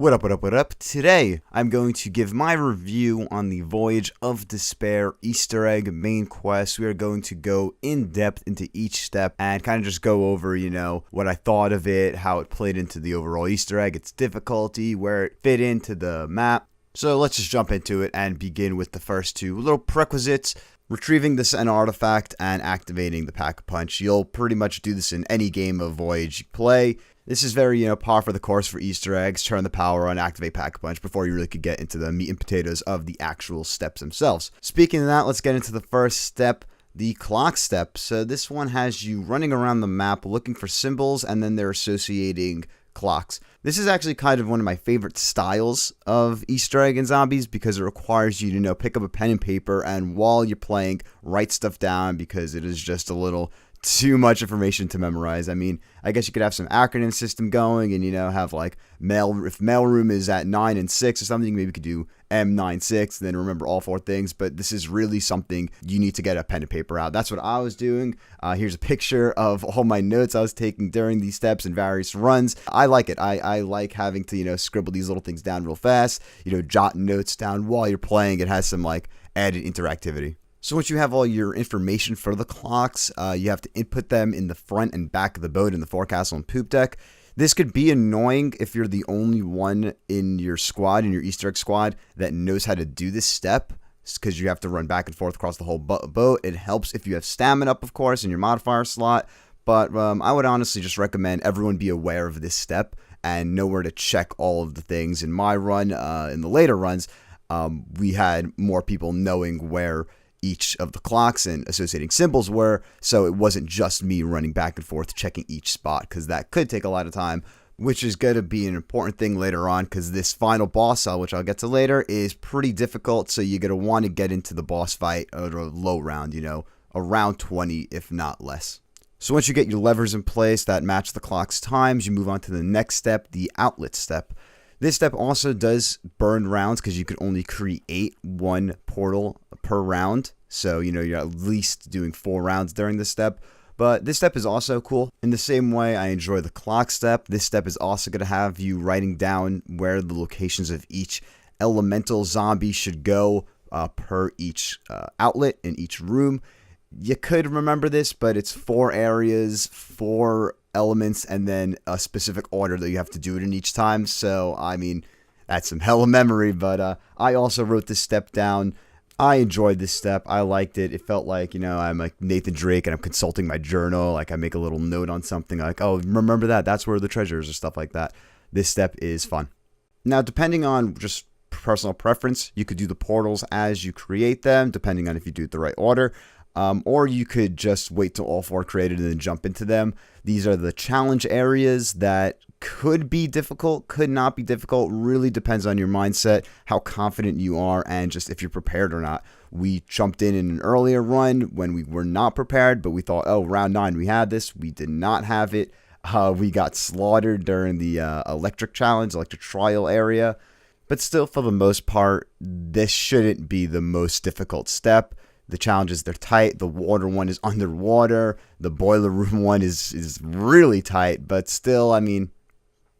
What up, what up, what up? Today, I'm going to give my review on the Voyage of Despair Easter egg main quest. We are going to go in depth into each step and kind of just go over, what I thought of it, how it played into the overall Easter egg, its difficulty, where it fit into the map. So let's just jump into it and begin with the first two little prerequisites. Retrieving the Sentinel artifact and activating the Pack-a-Punch. You'll pretty much do this in any game of Voyage you play. This is very, par for the course for Easter eggs. Turn the power on, activate Pack-a-Punch before you really could get into the meat and potatoes of the actual steps themselves. Speaking of that, let's get into the first step, the clock step. So this one has you running around the map looking for symbols and then they're associating clocks. This is actually kind of one of my favorite styles of Easter egg and zombies because it requires you to pick up a pen and paper and while you're playing, write stuff down because it is just a little too much information to memorize. I mean, I guess you could have some acronym system going and, have like if mailroom is at 9 and 6 or something, maybe you could do M96 and then remember all four things. But this is really something you need to get a pen and paper out. That's what I was doing. Here's a picture of all my notes I was taking during these steps and various runs. I like it. I like having to, scribble these little things down real fast, jot notes down while you're playing. It has some added interactivity. So once you have all your information for the clocks, you have to input them in the front and back of the boat in the forecastle and poop deck. This could be annoying if you're the only one in your squad, in your Easter egg squad, that knows how to do this step because you have to run back and forth across the whole boat. It helps if you have stamina up, of course, in your modifier slot. But I would honestly just recommend everyone be aware of this step and know where to check all of the things. In my run, in the later runs, we had more people knowing where each of the clocks and associating symbols were, so it wasn't just me running back and forth checking each spot because that could take a lot of time, which is going to be an important thing later on because this final boss cell, which I'll get to later, is pretty difficult, so you're going to want to get into the boss fight at a low round, around 20 if not less. So once you get your levers in place that match the clock's times, you move on to the next step, the outlet step. This step also does burn rounds because you can only create one portal per round. So, you're at least doing 4 rounds during this step. But this step is also cool. In the same way I enjoy the clock step, this step is also going to have you writing down where the locations of each elemental zombie should go per each outlet in each room. You could remember this, but it's 4 areas, 4 elements, and then a specific order that you have to do it in each time. So, I mean, that's some hella memory, but I also wrote this step down. I enjoyed this step. I liked it. It felt like, I'm like Nathan Drake and I'm consulting my journal. Like I make a little note on something like, oh, remember that? That's where the treasure is or stuff like that. This step is fun. Now, depending on just personal preference, you could do the portals as you create them, depending on if you do it the right order. Or you could just wait till all 4 are created and then jump into them. These are the challenge areas that could be difficult, could not be difficult. Really depends on your mindset, how confident you are, and just if you're prepared or not. We jumped in an earlier run when we were not prepared, but we thought, oh, round 9 we had this. We did not have it. We got slaughtered during the electric trial area. But still, for the most part, this shouldn't be the most difficult step. The challenges, they're tight. The water one is underwater. The boiler room one is really tight. But still, I mean,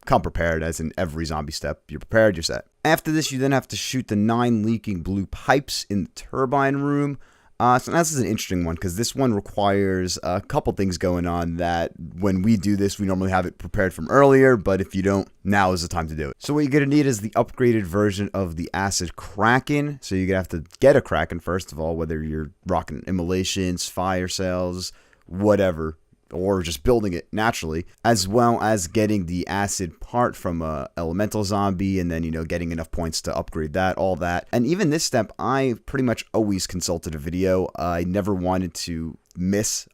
come prepared as in every zombie step. You're prepared, you're set. After this, you then have to shoot the 9 leaking blue pipes in the turbine room. So this is an interesting one because this one requires a couple things going on that when we do this, we normally have it prepared from earlier, but if you don't, now is the time to do it. So what you're going to need is the upgraded version of the Acid Kraken. So you're going to have to get a Kraken first of all, whether you're rocking immolations, fire cells, whatever, or just building it naturally, as well as getting the acid part from a elemental zombie and then, getting enough points to upgrade that, all that. And even this step, I pretty much always consulted a video. I never wanted to miss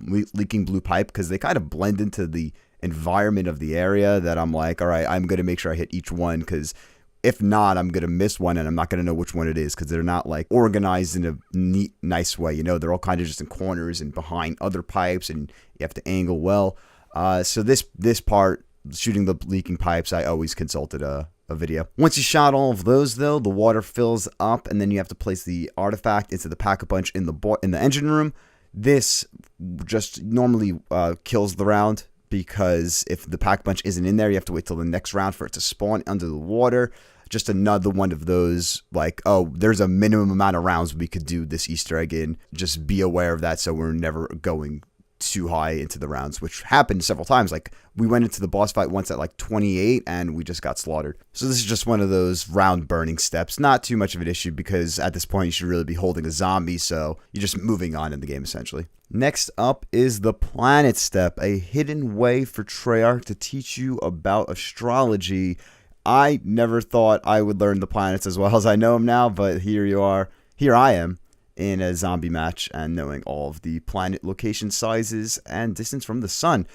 leaking blue pipe because they kind of blend into the environment of the area that I'm like, all right, I'm going to make sure I hit each one because if not, I'm going to miss one and I'm not going to know which one it is because they're not organized in a neat, nice way. They're all kind of just in corners and behind other pipes and you have to angle well. So this part, shooting the leaking pipes, I always consulted a video. Once you shot all of those though, the water fills up and then you have to place the artifact into the Pack-a-Punch in the engine room. This just normally kills the round. because if the pack punch isn't in there, you have to wait till the next round for it to spawn under the water. Just another one of those, like, oh, there's a minimum amount of rounds we could do this Easter egg in. Just be aware of that so we're never going too high into the rounds, which happened several times. Like, we went into the boss fight once at like 28 and we just got slaughtered. So this is just one of those round burning steps. Not too much of an issue because at this point you should really be holding a zombie, so you're just moving on in the game essentially. Next up is the planet step, a hidden way for Treyarch to teach you about astrology. I never thought I would learn the planets as well as I know them now, but here I am in a zombie match and knowing all of the planet location sizes and distance from the sun.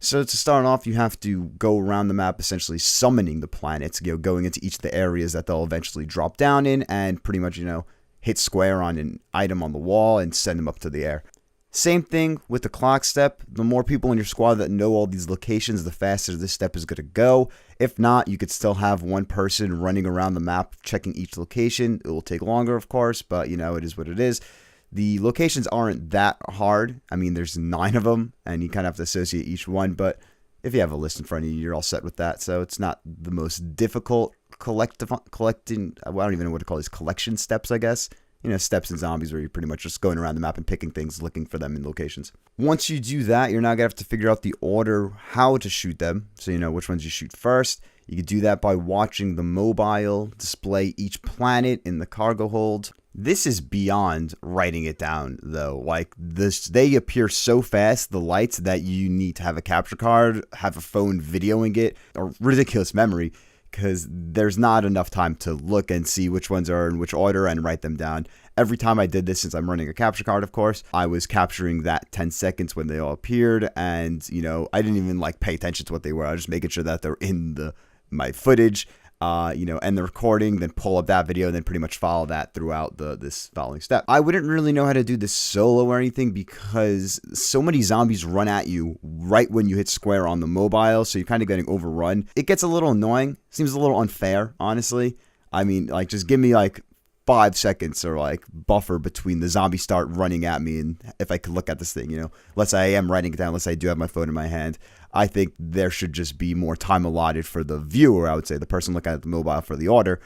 So to start off, you have to go around the map essentially summoning the planets, going into each of the areas that they'll eventually drop down in and pretty much, hit square on an item on the wall and send them up to the air. Same thing with the clock step. The more people in your squad that know all these locations, the faster this step is going to go. If not, you could still have one person running around the map checking each location. It will take longer, of course, but it is what it is. The locations aren't that hard. I mean, there's 9 of them, and you kind of have to associate each one, but if you have a list in front of you, you're all set with that. So it's not the most difficult collecting, I don't even know what to call these, collection steps, I guess. Steps in zombies where you're pretty much just going around the map and picking things, looking for them in locations. Once you do that, you're now going to have to figure out the order how to shoot them. So you know which ones you shoot first. You can do that by watching the mobile display each planet in the cargo hold. This is beyond writing it down, though. Like, they appear so fast, the lights, that you need to have a capture card, have a phone videoing it, or ridiculous memory, because there's not enough time to look and see which ones are in which order and write them down. Every time I did this, since I'm running a capture card, of course, I was capturing that 10 seconds when they all appeared, and, I didn't even, pay attention to what they were. I was just making sure that they're in my footage, end the recording, then pull up that video, and then pretty much follow that throughout this following step. I wouldn't really know how to do this solo or anything because so many zombies run at you right when you hit square on the mobile, so you're kind of getting overrun. It gets a little annoying. Seems a little unfair, honestly. I mean, just give me 5 seconds or buffer between the zombies start running at me and if I could look at this thing, Let's say I am writing it down, let's say I do have my phone in my hand. I think there should just be more time allotted for the viewer, I would say, the person looking at the mobile for the order.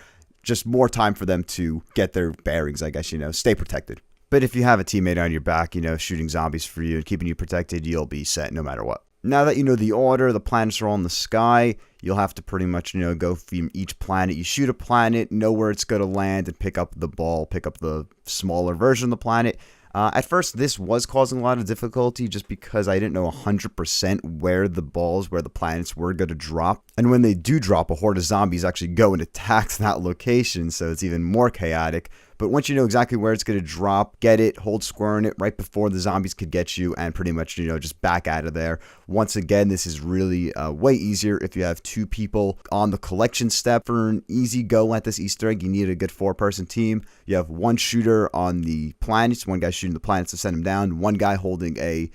Just more time for them to get their bearings, I guess, stay protected. But if you have a teammate on your back, shooting zombies for you and keeping you protected, you'll be set no matter what. Now that you know the order, the planets are all in the sky, you'll have to pretty much, go from each planet. You shoot a planet, know where it's going to land, and pick up the ball, pick up the smaller version of the planet. At first, this was causing a lot of difficulty just because I didn't know 100% where the planets were going to drop. And when they do drop, a horde of zombies actually go and attack that location, so it's even more chaotic. But once you know exactly where it's going to drop, get it, hold square on it right before the zombies could get you, and pretty much, just back out of there. Once again, this is really way easier if you have 2 people on the collection step. For an easy go at this Easter egg, you need a good 4-person team. You have 1 shooter on the planets, 1 guy shooting the planets to send them down, 1 guy holding a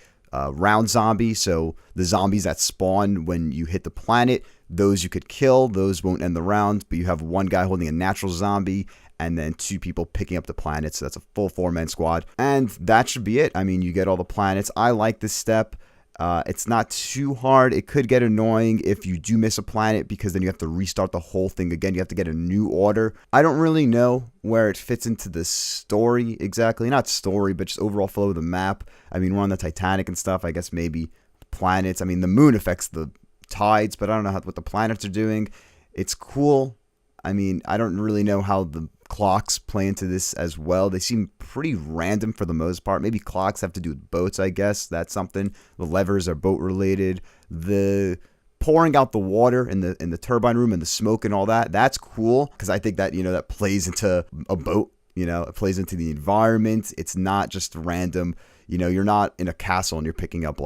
round zombie, so the zombies that spawn when you hit the planet, those you could kill, those won't end the round, but you have 1 guy holding a natural zombie, and then 2 people picking up the planets. So that's a full 4-man squad. And that should be it. I mean, you get all the planets. I like this step. It's not too hard. It could get annoying if you do miss a planet because then you have to restart the whole thing again. You have to get a new order. I don't really know where it fits into the story exactly. Not story, but just overall flow of the map. I mean, we're on the Titanic and stuff. I guess maybe planets. I mean, the moon affects the tides, but I don't know what the planets are doing. It's cool. I mean, I don't really know how the clocks play into this as well. They seem pretty random for the most part. Maybe clocks have to do with boats, I guess. That's something. The levers are boat related. The pouring out the water in the turbine room and the smoke and all that, that's cool because I think that, that plays into a boat. It plays into the environment. It's not just random. You're not in a castle and you're picking up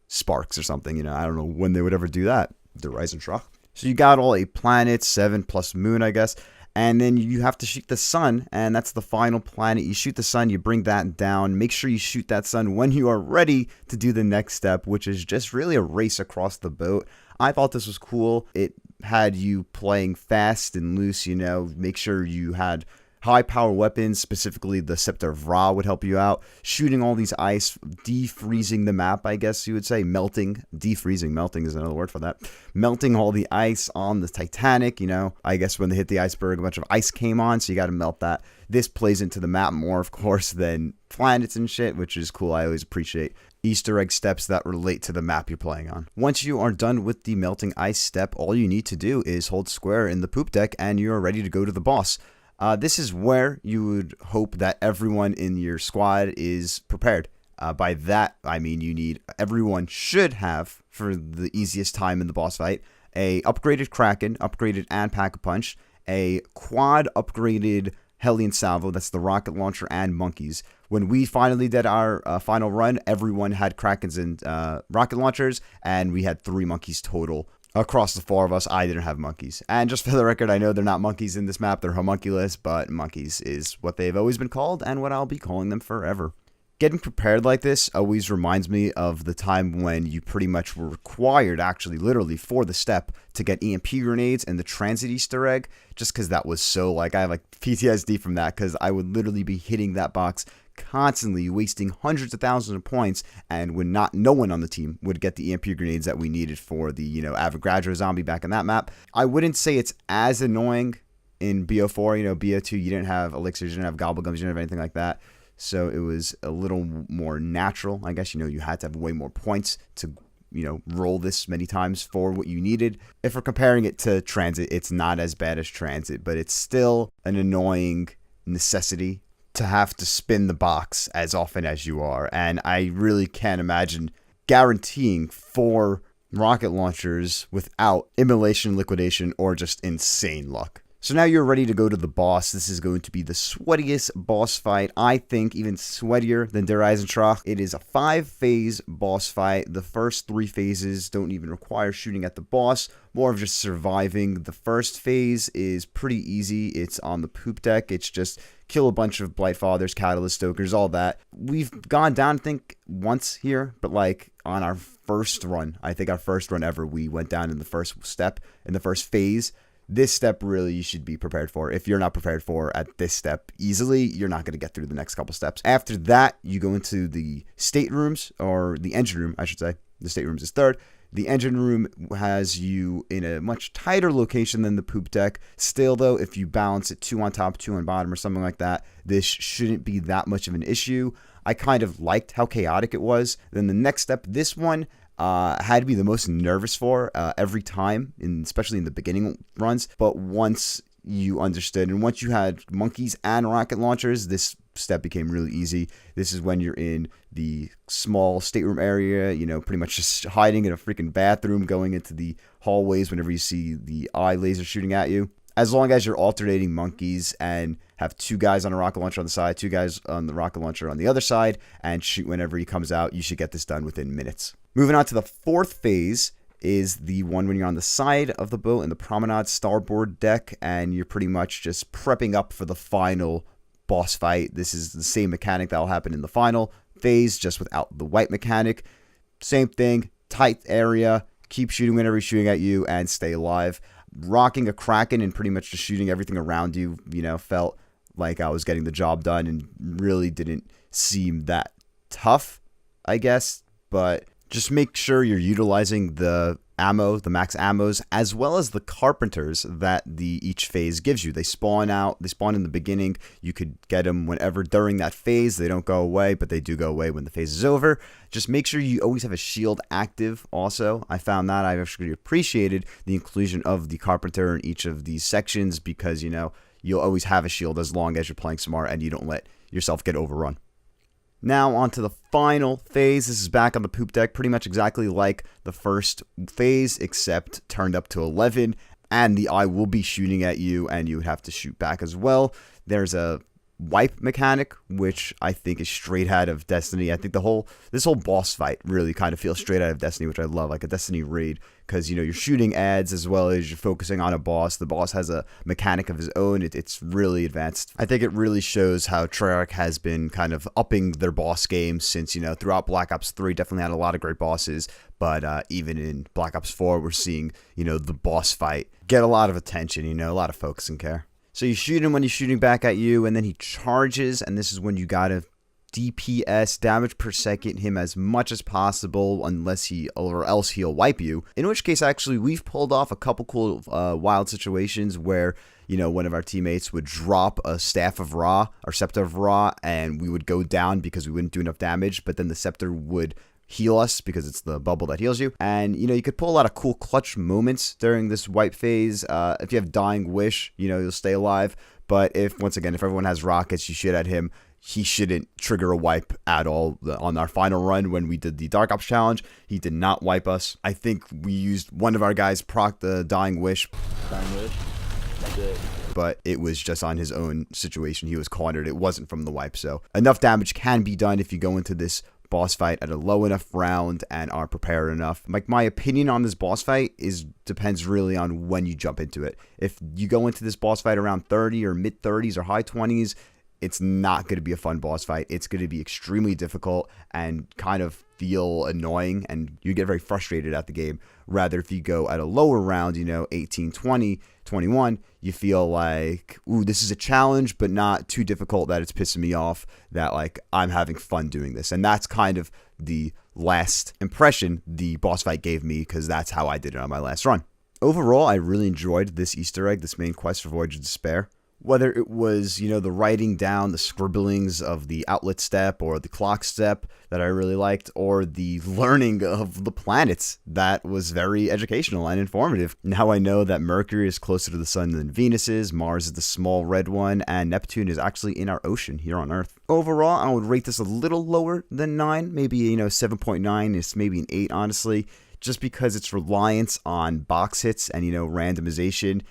sparks or something. I don't know when they would ever do that. The Rise and Shock. So you got all 8 planets, 7 plus moon, I guess. And then you have to shoot the sun, and that's the final planet. You shoot the sun, you bring that down. Make sure you shoot that sun when you are ready to do the next step, which is just really a race across the boat. I thought this was cool. It had you playing fast and loose, make sure you had High power weapons, specifically the Scepter of Ra, would help you out. Shooting all these ice, defreezing the map, I guess you would say. Melting. Defreezing. Melting is another word for that. Melting all the ice on the Titanic, you know. I guess when they hit the iceberg, a bunch of ice came on, so you got to melt that. This plays into the map more, of course, than planets and shit, which is cool. I always appreciate Easter egg steps that relate to the map you're playing on. Once you are done with the melting ice step, all you need to do is hold square in the poop deck and you are ready to go to the boss. This is where you would hope that everyone in your squad is prepared. By that, I mean everyone should have, for the easiest time in the boss fight, a upgraded Kraken, upgraded and Pack-a-Punch, a quad upgraded Hellion Salvo, that's the rocket launcher, and monkeys. When we finally did our final run, everyone had Krakens and rocket launchers, and we had 3 monkeys total. Across the 4 of us, I didn't have monkeys. And just for the record, I know they're not monkeys in this map, they're homunculus, but monkeys is what they've always been called, and what I'll be calling them forever. Getting prepared like this always reminds me of the time when you pretty much were required, actually literally for the step, to get EMP grenades and the transit Easter egg, just because that was so, I have PTSD from that, because I would literally be hitting that box constantly, wasting hundreds of thousands of points, and when no one on the team would get the EMP grenades that we needed for the, Avogadro zombie back in that map. I wouldn't say it's as annoying in BO4, BO2, you didn't have elixirs, you didn't have gobblegums, you didn't have anything like that. So it was a little more natural, I guess. You had to have way more points to, roll this many times for what you needed. If we're comparing it to Transit, it's not as bad as Transit, but it's still an annoying necessity to have to spin the box as often as you are. And I really can't imagine guaranteeing 4 rocket launchers without immolation, liquidation, or just insane luck. So now you're ready to go to the boss. This is going to be the sweatiest boss fight. I think even sweatier than Der Eisenschlag. It is a 5-phase boss fight. The first 3 phases don't even require shooting at the boss. More of just surviving. The first phase is pretty easy. It's on the poop deck. It's just kill a bunch of Blightfathers, Catalyst Stokers, all that. We've gone down, I think, once here, but on our first run, I think our first run ever, we went down in the first step, in the first phase. This step really you should be prepared for. If you're not prepared for at this step easily, you're not going to get through the next couple steps. After that, you go into the staterooms, or the engine room, I should say. The staterooms is third. The engine room has you in a much tighter location than the poop deck. Still, though, if you balance it 2 on top, 2 on bottom, or something like that, this shouldn't be that much of an issue. I kind of liked how chaotic it was. Then the next step, this one, had to be the most nervous for every time, especially in the beginning runs. But once you understood, and once you had monkeys and rocket launchers, this step became really easy. This is when you're in the small stateroom area, pretty much just hiding in a freaking bathroom, going into the hallways whenever you see the eye laser shooting at you. As long as you're alternating monkeys and have 2 guys on a rocket launcher on the side, 2 guys on the rocket launcher on the other side, and shoot whenever he comes out, you should get this done within minutes. Moving on to the 4th phase is the one when you're on the side of the boat in the promenade starboard deck, and you're pretty much just prepping up for the final boss fight. This is the same mechanic that will happen in the final phase, just without the white mechanic. Same thing, tight area, keep shooting whenever he's shooting at you, and stay alive. Rocking a Kraken and pretty much just shooting everything around you, felt like I was getting the job done, and really didn't seem that tough, I guess. But just make sure you're utilizing the ammo, the max ammos, as well as the carpenters that each phase gives you. They spawn in the beginning. You could get them whenever during that phase. They don't go away, but they do go away when the phase is over. Just make sure you always have a shield active also. I found that I actually appreciated the inclusion of the carpenter in each of these sections, because, you'll always have a shield as long as you're playing smart and you don't let yourself get overrun. Now on to the final phase. This is back on the poop deck, pretty much exactly like the first phase, except turned up to 11, and the eye will be shooting at you, and you would have to shoot back as well. There's a wipe mechanic, which I think is straight out of Destiny. I think this whole boss fight really kind of feels straight out of Destiny, which I love, like a Destiny raid, because you're shooting ads as well as you're focusing on a boss. The boss has a mechanic of his own. It's really advanced. I think it really shows how Treyarch has been kind of upping their boss game since, throughout Black Ops 3, definitely had a lot of great bosses, but even in Black Ops 4, we're seeing, the boss fight get a lot of attention, a lot of focus and care. So you shoot him when he's shooting back at you, and then he charges, and this is when you gotta DPS, damage per second, him as much as possible, or else he'll wipe you. In which case, actually, we've pulled off a couple cool wild situations where, you know, one of our teammates would drop a Staff of Ra, or Scepter of Ra, and we would go down because we wouldn't do enough damage, but then the Scepter would heal us because it's the bubble that heals you. And, you know, you could pull a lot of cool clutch moments during this wipe phase. If you have Dying Wish, you know, you'll stay alive. But if everyone has rockets, you shoot at him, he shouldn't trigger a wipe at all. On our final run when we did the Dark Ops challenge, he did not wipe us. I think we used one of our guys proc the Dying Wish. That's it. But it was just on his own situation. He was cornered. It wasn't from the wipe. So enough damage can be done if you go into this boss fight at a low enough round and are prepared enough. Like, my opinion on this boss fight depends really on when you jump into it. If you go into this boss fight around 30 or mid 30s or high 20s, it's not going to be a fun boss fight. It's going to be extremely difficult and kind of feel annoying, and you get very frustrated at the game. Rather, if you go at a lower round, you know, 18, 20, 21, you feel like, ooh, this is a challenge, but not too difficult that it's pissing me off, that, like, I'm having fun doing this. And that's kind of the last impression the boss fight gave me, because that's how I did it on my last run. Overall, I really enjoyed this Easter egg, this main quest for Voyage of Despair. Whether it was, you know, the writing down, the scribblings of the outlet step or the clock step that I really liked, or the learning of the planets, that was very educational and informative. Now I know that Mercury is closer to the sun than Venus is, Mars is the small red one, and Neptune is actually in our ocean here on Earth. Overall, I would rate this a little lower than 9, maybe, you know, 7.9 is maybe an 8, honestly, just because its reliance on box hits and, you know, randomization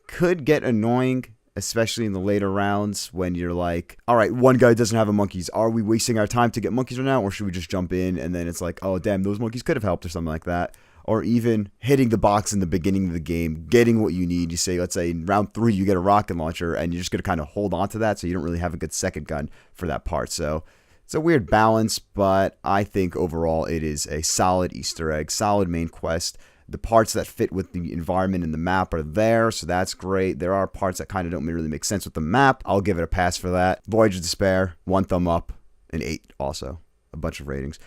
could get annoying, especially in the later rounds when you're like, all right, one guy doesn't have a monkeys. Are we wasting our time to get monkeys right now, or should we just jump in? And then it's like, oh, damn, those monkeys could have helped or something like that. Or even hitting the box in the beginning of the game, getting what you need. You say, let's say in round 3, you get a rocket launcher, and you're just going to kind of hold on to that, so you don't really have a good second gun for that part. So it's a weird balance, but I think overall it is a solid Easter egg, solid main quest. The parts that fit with the environment and the map are there, so that's great. There are parts that kind of don't really make sense with the map. I'll give it a pass for that. Voyage of Despair, 1 thumb up, an 8 also. A bunch of ratings.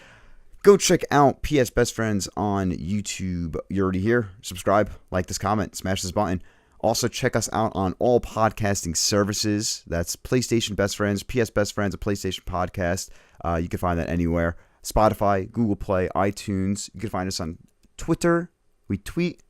Go check out PS Best Friends on YouTube. You're already here. Subscribe, like this comment, smash this button. Also, check us out on all podcasting services. That's PlayStation Best Friends, PS Best Friends, a PlayStation podcast. You can find that anywhere. Spotify, Google Play, iTunes. You can find us on Twitter. We tweet,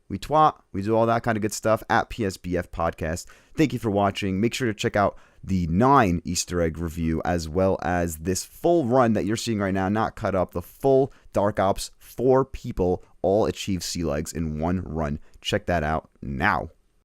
we twat, we do all that kind of good stuff at PSBF Podcast. Thank you for watching. Make sure to check out the 9 Easter egg review, as well as this full run that you're seeing right now, not cut up, the full Dark Ops. 4 people all achieve sea legs in 1 run. Check that out now.